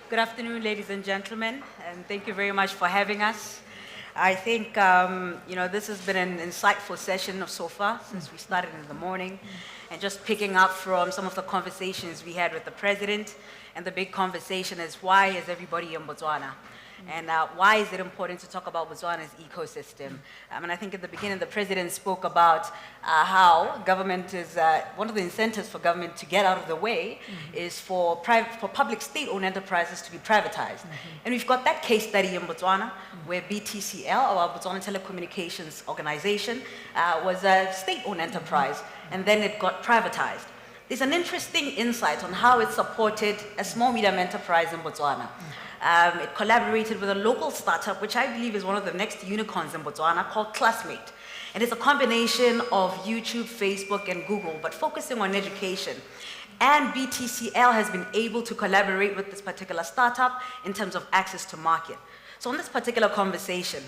Good afternoon, ladies and gentlemen, and thank you very much for having us. I think, this has been an insightful session so far since we started in the morning, and just picking up from some of the conversations we had with the president, and the big conversation is why is everybody in Botswana? And why is it important to talk about Botswana's ecosystem? And I think at the beginning, the president spoke about how government is, one of the incentives for government to get out of the way is for public state-owned enterprises to be privatized. And we've got that case study in Botswana, where BTCL, our Botswana Telecommunications Organization, was a state-owned enterprise, and then it got privatized. There's an interesting insight on how it supported a small medium enterprise in Botswana. It collaborated with a local startup, which I believe is one of the next unicorns in Botswana, called Classmate. And it's a combination of YouTube, Facebook, and Google, but focusing on education. And BTCL has been able to collaborate with this particular startup in terms of access to market. So in this particular conversation,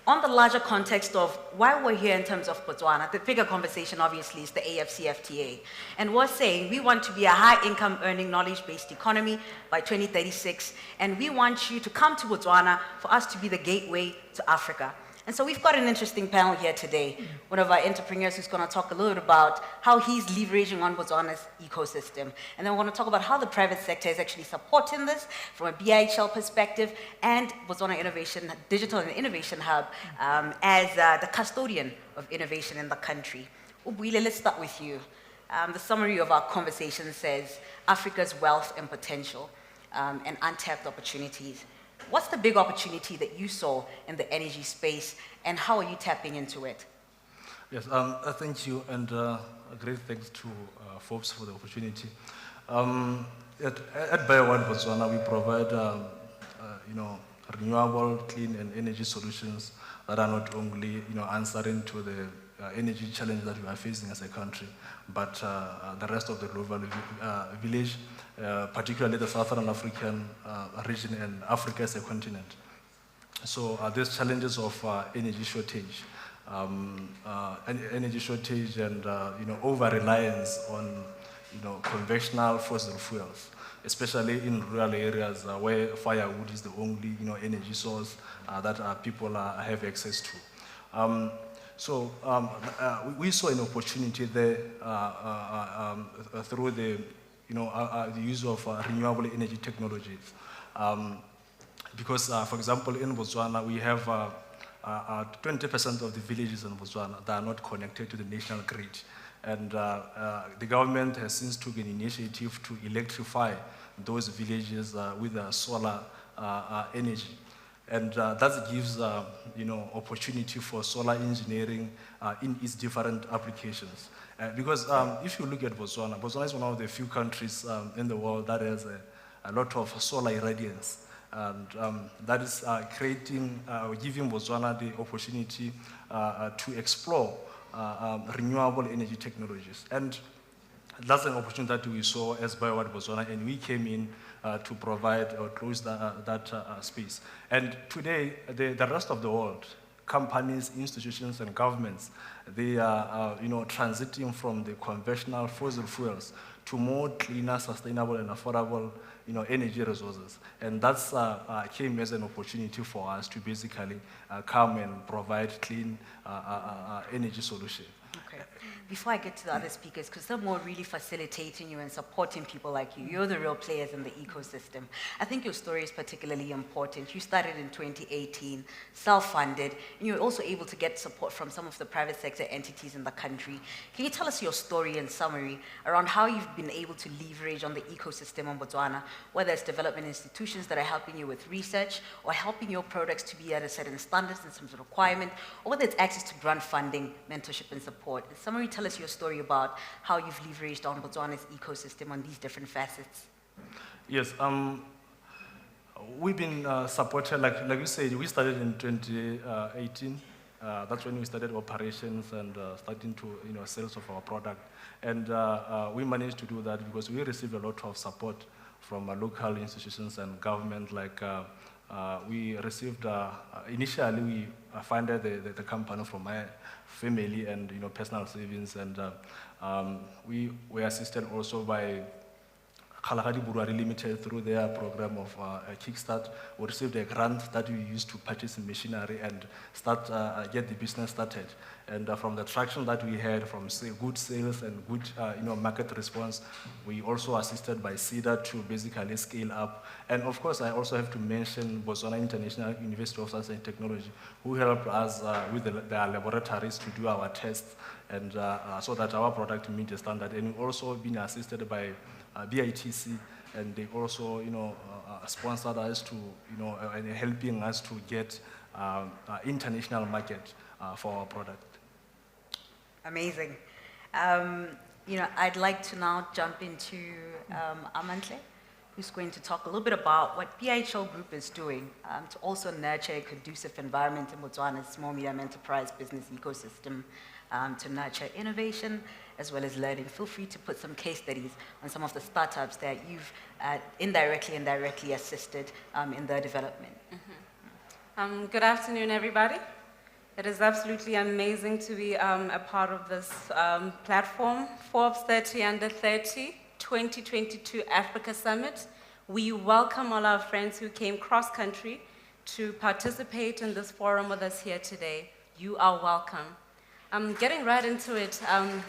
on the larger context of why we're here in terms of Botswana, the bigger conversation obviously is the AFCFTA. And we're saying we want to be a high-income earning knowledge-based economy by 2036, and we want you to come to Botswana for us to be the gateway to Africa. And so we've got an interesting panel here today. One of our entrepreneurs who's going to talk a little bit about how he's leveraging on Botswana's ecosystem. And then we're going to talk about how the private sector is actually supporting this from a BIHL perspective, and Botswana Digital and Innovation Hub as the custodian of innovation in the country. Obuile, let's start with you. The summary of our conversation says Africa's wealth and potential and untapped opportunities. What's the big opportunity that you saw in the energy space, and how are you tapping into it? Yes, thank you, and a great thanks to Forbes for the opportunity. At BIHL Botswana, we provide renewable, clean, and energy solutions that are not only answering to the energy challenge that we are facing as a country, but the rest of the global village, particularly the Southern African region and Africa as a continent. So these challenges of energy shortage and over-reliance on conventional fossil fuels, especially in rural areas where firewood is the only energy source that people have access to. We saw an opportunity there through the use of renewable energy technologies. Because, for example, in Botswana, we have 20% of the villages in Botswana that are not connected to the national grid. And the government has since taken an initiative to electrify those villages with solar energy. And that gives opportunity for solar engineering in its different applications. Because if you look at Botswana, Botswana is one of the few countries in the world that has a lot of solar irradiance. And that is giving Botswana the opportunity to explore renewable energy technologies. And that's an opportunity that we saw as BIHL Botswana, and we came in to provide or close that space. And today, the rest of the world, companies, institutions, and governments, they are transiting from the conventional fossil fuels to more cleaner, sustainable, and affordable energy resources. And that's came as an opportunity for us to basically come and provide clean energy solutions. Okay. Before I get to the other speakers, because they're more really facilitating you and supporting people like you. You're the real players in the ecosystem. I think your story is particularly important. You started in 2018, self-funded, and you were also able to get support from some of the private sector entities in the country. Can you tell us your story in summary around how you've been able to leverage on the ecosystem in Botswana, whether it's development institutions that are helping you with research or helping your products to be at a certain standards in terms of requirement, or whether it's access to grant funding, mentorship, and support. In summary, tell us your story about how you've leveraged on Botswana's ecosystem on these different facets. Yes, we've been supported, like you said, we started in 2018. That's when we started operations and starting to sales of our product. And we managed to do that because we received a lot of support from local institutions and government. Like we received, initially we funded the company from my family and personal savings, and we were assisted also by Kalahari Brewery Limited, through their program of Kickstart, we received a grant that we used to purchase machinery and start get the business started. And from the traction that we had from good sales and good market response, we also assisted by CEDA to basically scale up. And of course, I also have to mention Botswana International University of Science and Technology, who helped us with their laboratories to do our tests, and so that our product meet the standard. And we've also been assisted by BITC, and they also sponsored us to and helping us to get international market for our product. Amazing. I'd like to now jump into Amantle, who's going to talk a little bit about what BIHL Group is doing to also nurture a conducive environment in Botswana's small medium enterprise business ecosystem, to nurture innovation as well as learning. Feel free to put some case studies on some of the startups that you've indirectly and directly assisted in their development. Mm-hmm. Good afternoon, everybody. It is absolutely amazing to be a part of this platform, Forbes 30 Under 30 2022 Africa Summit. We welcome all our friends who came cross-country to participate in this forum with us here today. You are welcome. Getting right into it,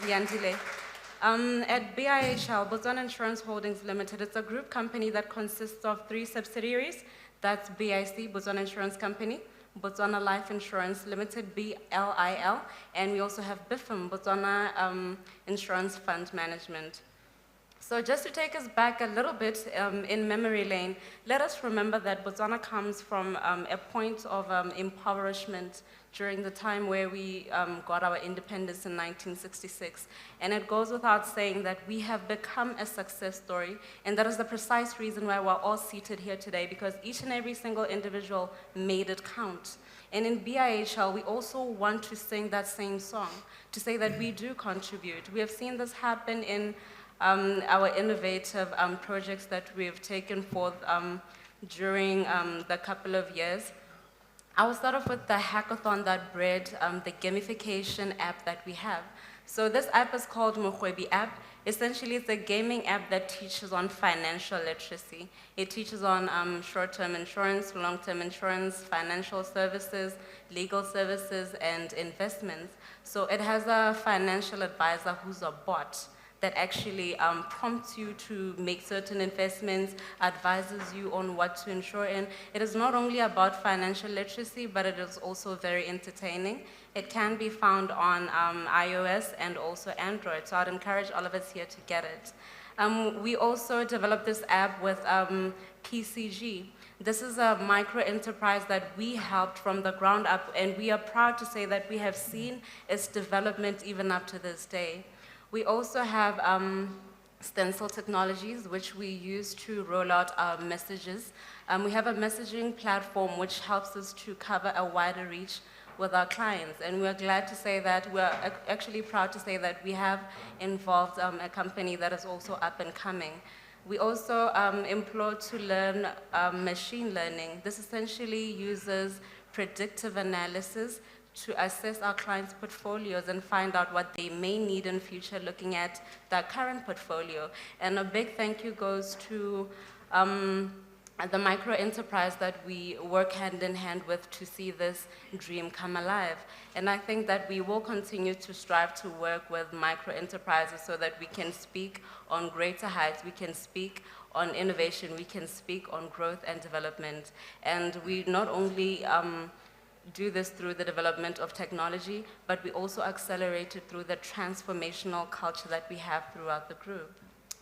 Yandile. At BIHL, Botswana Insurance Holdings Limited, it's a group company that consists of 3 subsidiaries. That's BIC, Botswana Insurance Company, Botswana Life Insurance Limited, BIHL, and we also have BIFM, Botswana Insurance Fund Management. So just to take us back a little bit in memory lane, let us remember that Botswana comes from a point of impoverishment during the time where we got our independence in 1966. And it goes without saying that we have become a success story, and that is the precise reason why we're all seated here today, because each and every single individual made it count. And in BIHL, we also want to sing that same song, to say that we do contribute. We have seen this happen in our innovative projects that we've taken forth during the couple of years. I will start off with the hackathon that bred the gamification app that we have. So this app is called Morewane app. Essentially, it's a gaming app that teaches on financial literacy. It teaches on short-term insurance, long-term insurance, financial services, legal services, and investments. So it has a financial advisor who's a bot that actually prompts you to make certain investments, advises you on what to insure in. It is not only about financial literacy, but it is also very entertaining. It can be found on iOS and also Android, so I'd encourage all of us here to get it. We also developed this app with PCG. This is a micro enterprise that we helped from the ground up, and we are proud to say that we have seen its development even up to this day. We also have stencil technologies, which we use to roll out our messages. We have a messaging platform which helps us to cover a wider reach with our clients. And we're glad to say that, we're actually proud to say that we have involved a company that is also up and coming. We also employ to learn machine learning. This essentially uses predictive analysis to assess our clients' portfolios and find out what they may need in future looking at their current portfolio. And a big thank you goes to the micro enterprise that we work hand in hand with to see this dream come alive. And I think that we will continue to strive to work with micro enterprises so that we can speak on greater heights, we can speak on innovation, we can speak on growth and development. And we not only do this through the development of technology, but we also accelerate it through the transformational culture that we have throughout the group.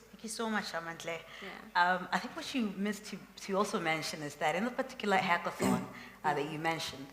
Thank you so much, Amantle. Yeah. I think what you missed to also mention is that in the particular hackathon that you mentioned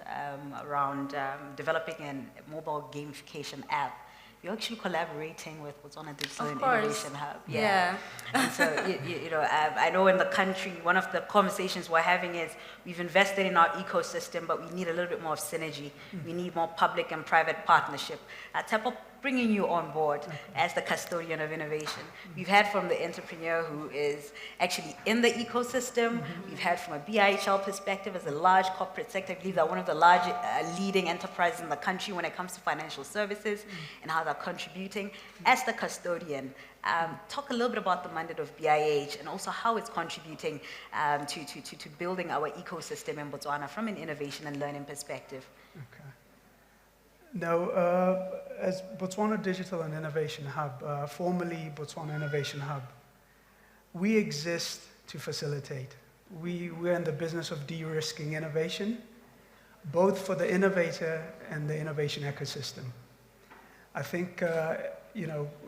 around developing a mobile gamification app, you're actually collaborating with Botswana Digital and Innovation Hub. Yeah. And so, I know in the country, one of the conversations we're having is we've invested in our ecosystem, but we need a little bit more of synergy. We need more public and private partnership. Tshepo, bringing you on board as the custodian of innovation. We've had from the entrepreneur who is actually in the ecosystem. We've had from a BIHL perspective as a large corporate sector. I believe they're one of the large leading enterprises in the country when it comes to financial services and how they're contributing. As the custodian, talk a little bit about the mandate of BIH and also how it's contributing to building our ecosystem in Botswana from an innovation and learning perspective. Okay. Now, as Botswana Digital and Innovation Hub, formerly Botswana Innovation Hub, we exist to facilitate. We're in the business of de-risking innovation, both for the innovator and the innovation ecosystem. I think,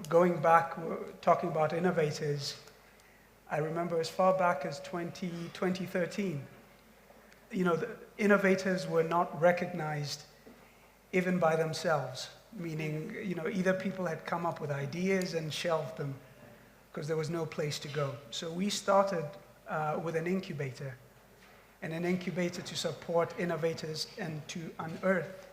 going back, talking about innovators, I remember as far back as 2013, the innovators were not recognized even by themselves, meaning, either people had come up with ideas and shelved them because there was no place to go. So we started with an incubator to support innovators and to unearth,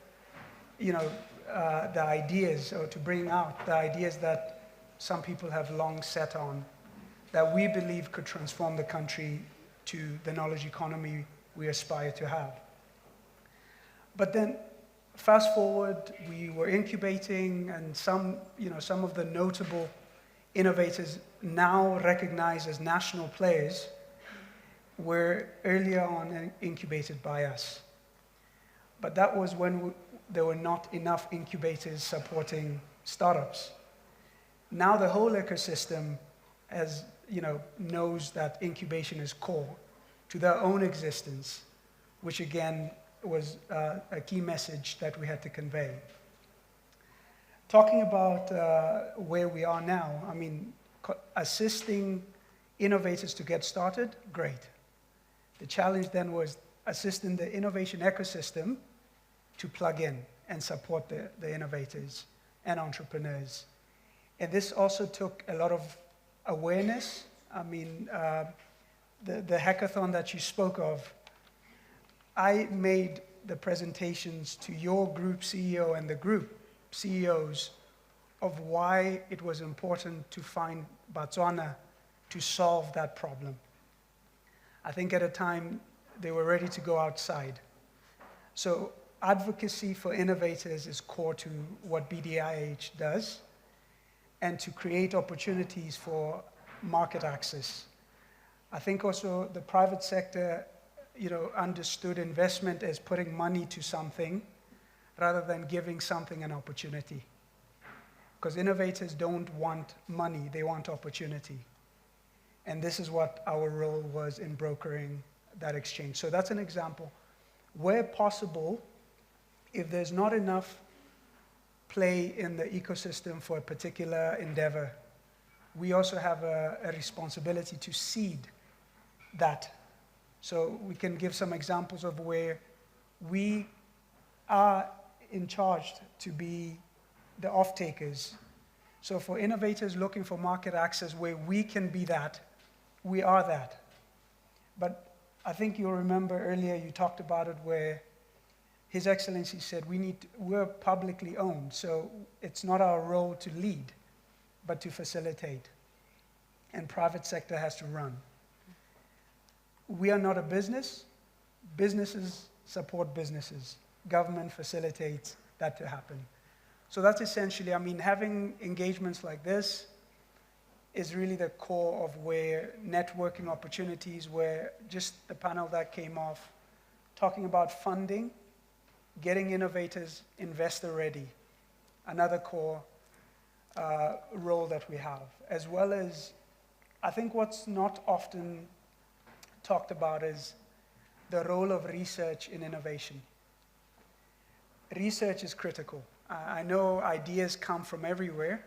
the ideas, or to bring out the ideas that some people have long set on, that we believe could transform the country to the knowledge economy we aspire to have. But then, fast forward, we were incubating, and some of the notable innovators now recognized as national players were earlier on incubated by us. But that was when there were not enough incubators supporting startups. Now the whole ecosystem knows that incubation is core to their own existence, which again was a key message that we had to convey. Talking about where we are now, assisting innovators to get started, great. The challenge then was assisting the innovation ecosystem to plug in and support the innovators and entrepreneurs. And this also took a lot of awareness. The hackathon that you spoke of, I made the presentations to your group CEO and the group CEOs of why it was important to find Botswana to solve that problem. I think at a time they were ready to go outside. So advocacy for innovators is core to what BDIH does, and to create opportunities for market access. I think also the private sector understood investment as putting money to something rather than giving something an opportunity. Because innovators don't want money, they want opportunity. And this is what our role was in brokering that exchange. So that's an example. Where possible, if there's not enough play in the ecosystem for a particular endeavor, we also have a responsibility to seed that. So we can give some examples of where we are in charge to be the off-takers. So for innovators looking for market access where we can be that, we are that. But I think you'll remember earlier you talked about it where His Excellency said we're publicly owned, so it's not our role to lead, but to facilitate. And private sector has to run. We are not a business. Businesses support businesses. Government facilitates that to happen. So that's essentially, having engagements like this is really the core of where networking opportunities, where just the panel that came off, talking about funding, getting innovators investor ready, another core role that we have, as well as, I think what's not often talked about is the role of research in innovation. Research is critical. I know ideas come from everywhere,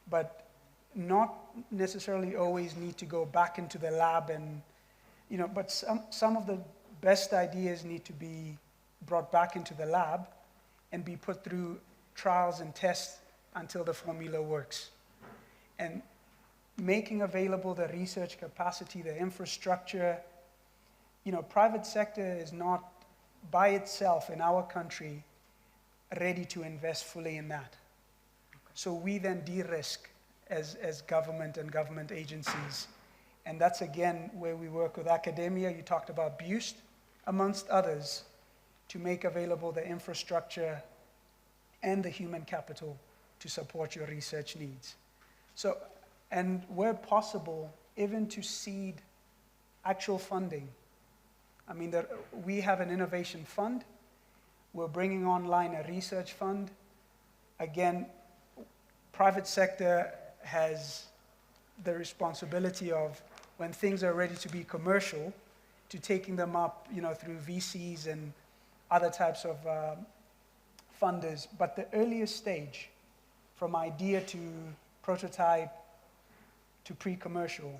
but not necessarily always need to go back into the lab and, but some of the best ideas need to be brought back into the lab and be put through trials and tests until the formula works. And making available the research capacity, the infrastructure, private sector is not by itself in our country ready to invest fully in that. So we then de-risk as government and government agencies. And that's again where we work with academia. You talked about BIHL, amongst others, to make available the infrastructure and the human capital to support your research needs. So, and where possible, even to seed actual funding. I mean, we have an innovation fund. We're bringing online a research fund. Again, private sector has the responsibility of, when things are ready to be commercial, to taking them up, through VCs and other types of funders. But the earliest stage, from idea to prototype to pre-commercial,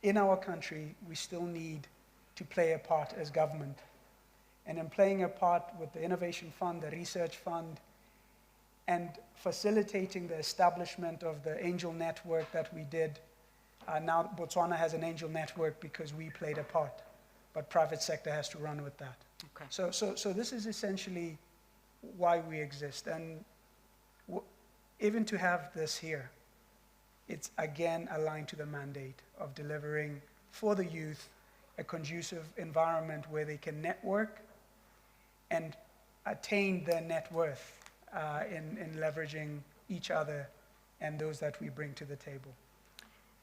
in our country, we still need to play a part as government. And in playing a part with the Innovation Fund, the Research Fund, and facilitating the establishment of the angel network that we did. Now Botswana has an angel network because we played a part, but private sector has to run with that. Okay. So this is essentially why we exist. And even to have this here, it's again aligned to the mandate of delivering for the youth a conducive environment where they can network and attain their net worth in leveraging each other and those that we bring to the table.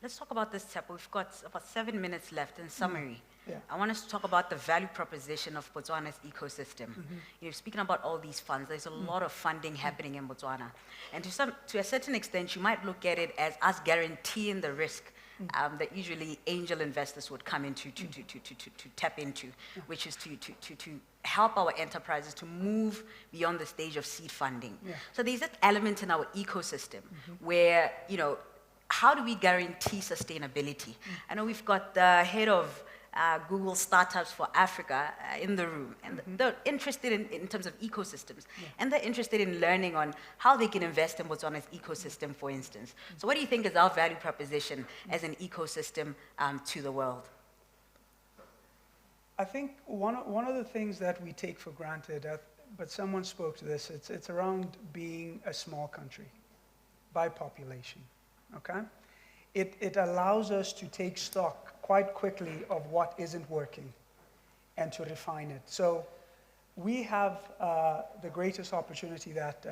Let's talk about this, Tshepo. We've got about 7 minutes left in summary. Yeah. I want us to talk about the value proposition of Botswana's ecosystem. Speaking about all these funds, there's a lot of funding happening in Botswana. And to a certain extent, you might look at it as us guaranteeing the risk that usually angel investors would come into to tap into, which is to help our enterprises to move beyond the stage of seed funding. Yeah. So there's that element in our ecosystem where, how do we guarantee sustainability? I know we've got the head of Google Startups for Africa in the room, and they're interested in terms of ecosystems, and they're interested in learning on how they can invest in Botswana's ecosystem, for instance. So what do you think is our value proposition as an ecosystem to the world? I think one of the things that we take for granted, but someone spoke to this, it's around being a small country by population, okay? It allows us to take stock quite quickly of what isn't working and to refine it. So we have the greatest opportunity that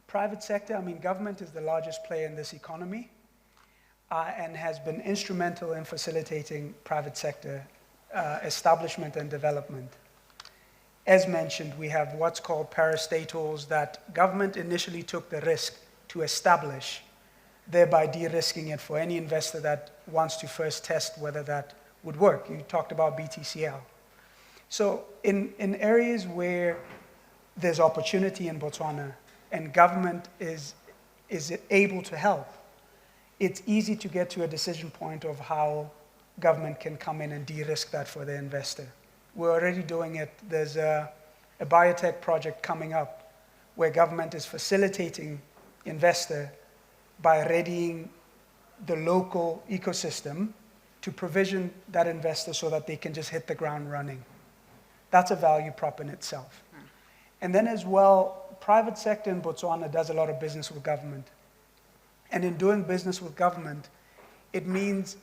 private sector, government is the largest player in this economy and has been instrumental in facilitating private sector establishment and development. As mentioned, we have what's called parastatals that government initially took the risk to establish, thereby de-risking it for any investor that wants to first test whether that would work. You talked about BTCL. So in areas where there's opportunity in Botswana and government is able to help, it's easy to get to a decision point of how government can come in and de-risk that for the investor. We're already doing it. There's a biotech project coming up where government is facilitating investor by readying the local ecosystem to provision that investor so that they can just hit the ground running. That's a value prop in itself. And then as well, private sector in Botswana does a lot of business with government. And in doing business with government, it means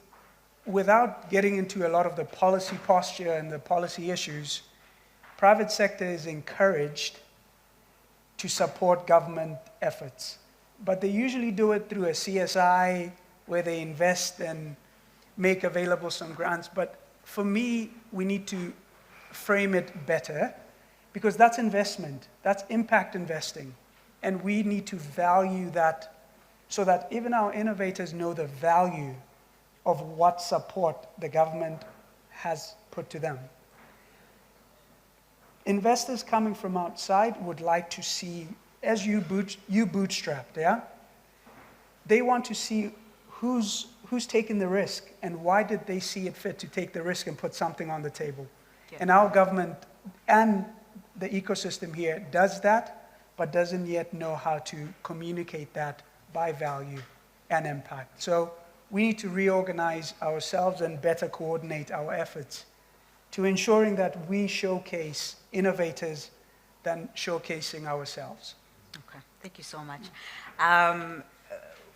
without getting into a lot of the policy posture and the policy issues, private sector is encouraged to support government efforts. But they usually do it through a CSI where they invest and make available some grants. But for me, we need to frame it better because that's investment, that's impact investing. And we need to value that so that even our innovators know the value of what support the government has put to them. Investors coming from outside would like to see, as you bootstrapped, yeah? They want to see who's taking the risk and why did they see it fit to take the risk and put something on the table. Yeah. And our government and the ecosystem here does that, but doesn't yet know how to communicate that by value and impact. So we need to reorganize ourselves and better coordinate our efforts to ensuring that we showcase innovators than showcasing ourselves. Okay. Thank you so much.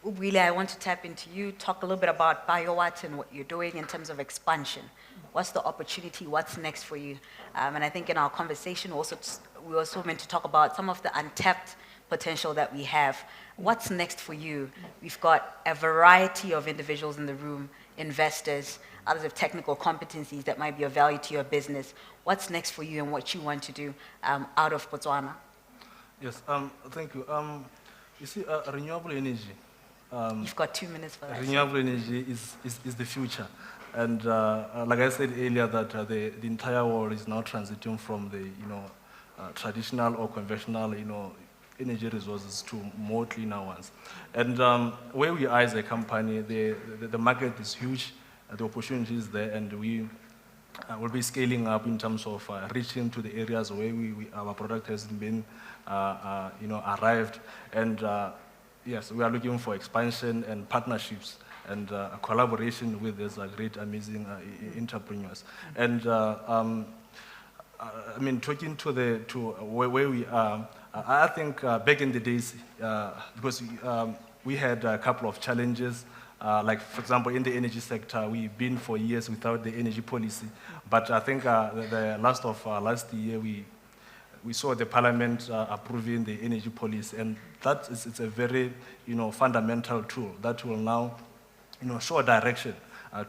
Obuile, I want to tap into you, talk a little bit about BioWatt and what you're doing in terms of expansion. What's the opportunity? What's next for you? And I think in our conversation, we also meant to talk about some of the untapped potential that we have. What's next for you? We've got a variety of individuals in the room, investors, others with technical competencies that might be of value to your business. What's next for you and what you want to do out of Botswana? Yes, thank you. You see, renewable energy. You've got 2 minutes for that. Renewable energy is the future. And like I said earlier, that the entire world is now transiting from the traditional or conventional energy resources to more cleaner ones. And where we are as a company, the market is huge, the opportunity is there, and we will be scaling up in terms of reaching to the areas where our product has been arrived. And yes, we are looking for expansion and partnerships and collaboration with these great, amazing entrepreneurs. And I mean, talking to where we are, I think back in the days, because we had a couple of challenges, like, for example, in the energy sector, we've been for years without the energy policy. But I think the last year, we saw the parliament approving the energy policy, and it's a very fundamental tool that will now show a direction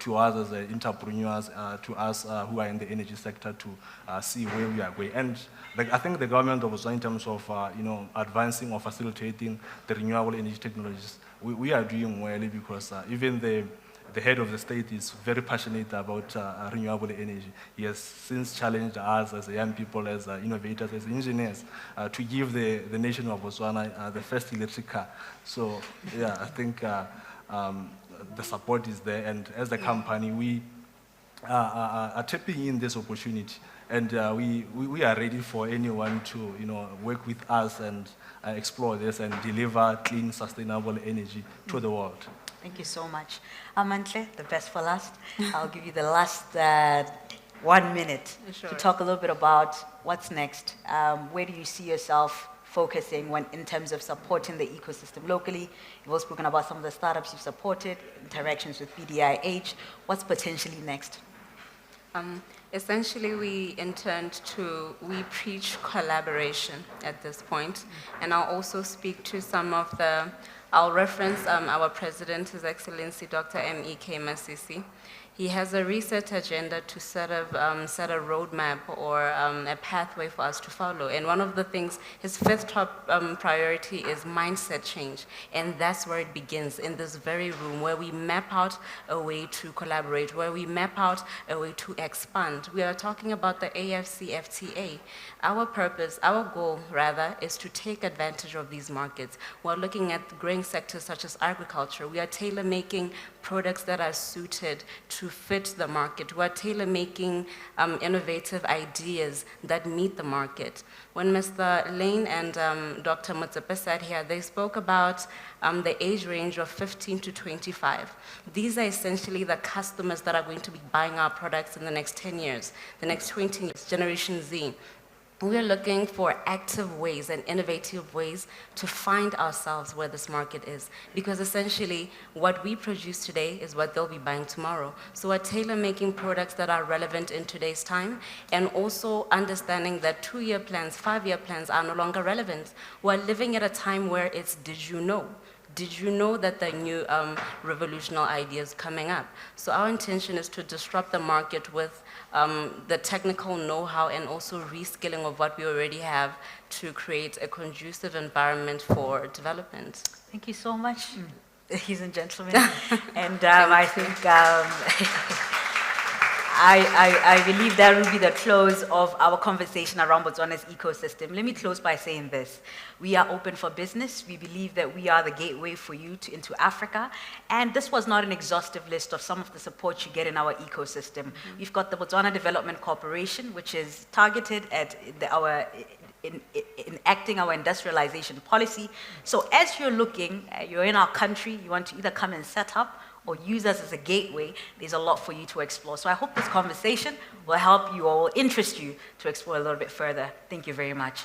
to us as entrepreneurs, to us who are in the energy sector, to see where we are going. And I think the government of Botswana, in terms of advancing or facilitating the renewable energy technologies, we are doing well, because even the head of the state is very passionate about renewable energy. He has since challenged us as young people, as innovators, as engineers, to give the nation of Botswana the first electric car. So yeah, I think the support is there, and as a company, we are tapping in this opportunity, and we are ready for anyone to work with us and explore this and deliver clean, sustainable energy to the world. Thank you so much. Amantle, the best for last. I'll give you the last 1 minute Sure. to talk a little bit about what's next. Where do you see yourself focusing in terms of supporting the ecosystem locally? You've also spoken about some of the startups you've supported, interactions with BIHL. What's potentially next? Essentially, we preach collaboration at this point, and I'll also speak to some of I'll reference our president, His Excellency Dr. M.E.K. Masisi. He has a research agenda to set a roadmap or a pathway for us to follow. And one of the things, his fifth top priority is mindset change. And that's where it begins, in this very room, where we map out a way to collaborate, where we map out a way to expand. We are talking about the AFCFTA. Our purpose, our goal, rather, is to take advantage of these markets. We're looking at growing sectors such as agriculture. We are tailor-making products that are suited to fit the market. We're tailor-making innovative ideas that meet the market. When Mr. Lane and Dr. Motsepe sat here, they spoke about the age range of 15 to 25. These are essentially the customers that are going to be buying our products in the next 10 years, the next 20 years, Generation Z. We are looking for active ways and innovative ways to find ourselves where this market is, because essentially what we produce today is what they'll be buying tomorrow. So we're tailor-making products that are relevant in today's time, and also understanding that 2-year plans, 5-year plans are no longer relevant. We're living at a time where it's did you know? Did you know that there are new revolutionary ideas coming up? So our intention is to disrupt the market with the technical know-how and also reskilling of what we already have to create a conducive environment for development. Thank you so much, ladies and gentlemen. And I think I believe that will be the close of our conversation around Botswana's ecosystem. Let me close by saying this. We are open for business. We believe that we are the gateway for you into Africa. And this was not an exhaustive list of some of the support you get in our ecosystem. We've got the Botswana Development Corporation, which is targeted at enacting our industrialization policy. So as you're looking, you're in our country, you want to either come and set up or use us as a gateway, there's a lot for you to explore. So I hope this conversation will help you or will interest you to explore a little bit further. Thank you very much.